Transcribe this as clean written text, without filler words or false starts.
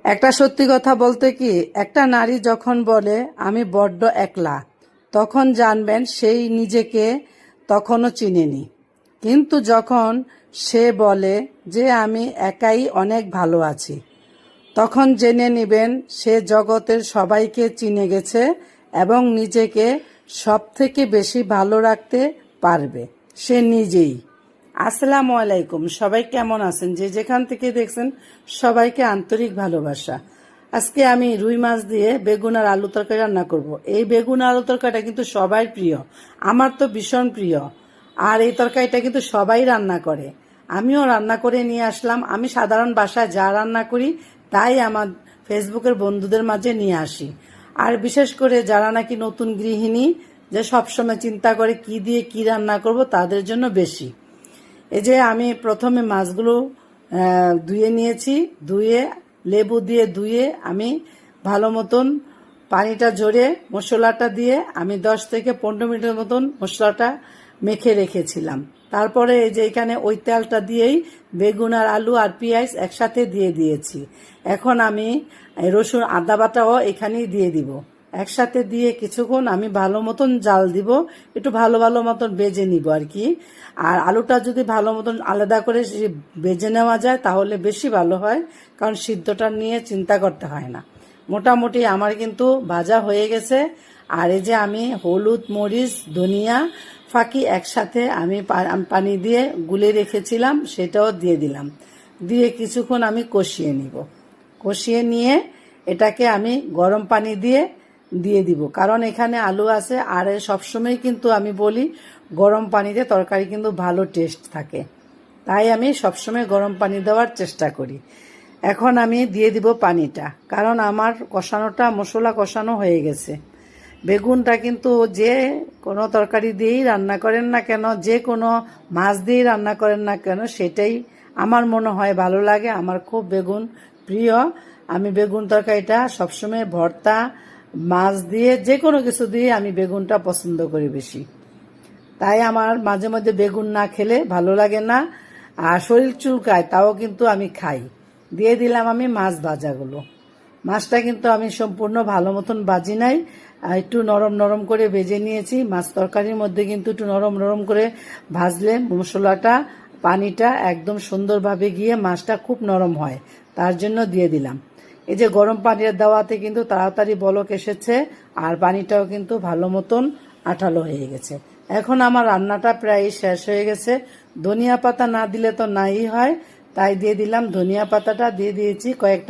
একটা সত্যি কথা বলতে কি, একটা নারী যখন বলে আমি বড্ড একলা, তখন জানবেন সেই নিজেকে তখনও চিনেনি। কিন্তু যখন সে বলে যে আমি একাই অনেক ভালো আছি, তখন জেনে নেবেন সে জগতের সবাইকে চিনে গেছে এবং নিজেকে সবথেকে বেশি ভালো রাখতে পারবে সে নিজেই। আসসালামু আলাইকুম, সবাই কেমন আছেন? যে যেখান থেকে দেখছেন সবাইকে আন্তরিক ভালোবাসা। আজকে আমি রুই মাছ দিয়ে বেগুন আর আলু তরকারি রান্না করব। এই বেগুন আলু তরকারিটা কিন্তু সবাই প্রিয়, আমার তো ভীষণ প্রিয়। আর এই তরকারিটা কিন্তু সবাই রান্না করে, আমিও রান্না করে নিয়ে আসলাম। আমি সাধারণ বাসায় যা রান্না করি তাই আমার ফেসবুকের বন্ধুদের মাঝে নিয়ে আসি। আর বিশেষ করে যারা নাকি নতুন গৃহিণী, যে সবসময় চিন্তা করে কি দিয়ে কি রান্না করব, তাদের জন্য বেশি। এই যে আমি প্রথমে মাছগুলো ধুয়ে নিয়েছি, ধুয়ে লেবু দিয়ে ধুয়ে আমি ভালো মতন পানিটা ঝরে মশলাটা দিয়ে আমি 10 থেকে 15 মিনিটের মতন মশলাটা মেখে রেখেছিলাম। তারপরে এই যে এখানে ওই তেলটা দিয়েই বেগুন আর আলু আর পেঁয়াজ একসাথে দিয়ে দিয়েছি। এখন আমি রসুন আদা বাটাও এখানেই দিয়ে দিব। একসাথে দিয়ে কিছুক্ষণ আমি ভালো মতন জাল দিব, একটু ভালো ভালো মতন বেজে নিব আর কি। আর আলুটা যদি ভালো মতন আলাদা করে বেজে নেওয়া যায় তাহলে বেশি ভালো হয়, কারণ সিদ্ধটা নিয়ে চিন্তা করতে হয় না। মোটামুটি আমার কিন্তু ভাজা হয়ে গেছে। আর এই যে আমি হলুদ, মরিচ, ধনিয়া ফাঁকি একসাথে আমি পানি দিয়ে গুলে রেখেছিলাম, সেটাও দিয়ে দিলাম। দিয়ে কিছুক্ষণ আমি কষিয়ে নিব। কষিয়ে নিয়ে এটাকে আমি গরম পানি দিয়ে দিব, কারণ এখানে আলু আছে। আর সবসময় কিন্তু আমি বলি গরম পানিতে তরকারি কিন্তু ভালো টেস্ট থাকে, তাই আমি সবসময় গরম পানি দেওয়ার চেষ্টা করি। এখন আমি দিয়ে দিব পানিটা, কারণ আমার কষানোটা মশলা কষানো হয়ে গেছে। বেগুনটা কিন্তু যে কোনো তরকারি দিয়েই রান্না করেন না কেন, যে কোনো মাছ দিয়েই রান্না করেন না কেন, সেটাই আমার মনে হয় ভালো লাগে। আমার খুব বেগুন প্রিয়। আমি বেগুন তরকারিটা সবসময় ভর্তা, মাছ দিয়ে, যে কোনো কিছু দিয়ে আমি বেগুনটা পছন্দ করি বেশি। তাই আমার মাঝে মধ্যে বেগুন না খেলে ভালো লাগে না, আর শরীর চুলকায়, তাও কিন্তু আমি খাই। দিয়ে দিলাম আমি মাছ ভাজাগুলো। মাছটা কিন্তু আমি সম্পূর্ণ ভালো মতন ভাজি নাই, একটু নরম নরম করে ভেজে নিয়েছি। মাছ তরকারির মধ্যে কিন্তু একটু নরম নরম করে ভাজলে মশলাটা, পানিটা একদম সুন্দরভাবে গিয়ে মাছটা খুব নরম হয়, তার জন্য দিয়ে দিলাম। এই যে গরম পানির দেওয়াতে কিন্তু তাড়াতাড়ি বলক এসেছে, আর পানিটাও কিন্তু ভালো মতন আঠালো হয়ে গেছে। এখন আমার রান্নাটা প্রায় শেষ হয়ে গেছে। ধনিয়া পাতা না দিলে তো নাই হয়, তাই দিয়ে দিলাম ধনিয়া পাতাটা, দিয়ে দিয়েছি কয়েকটা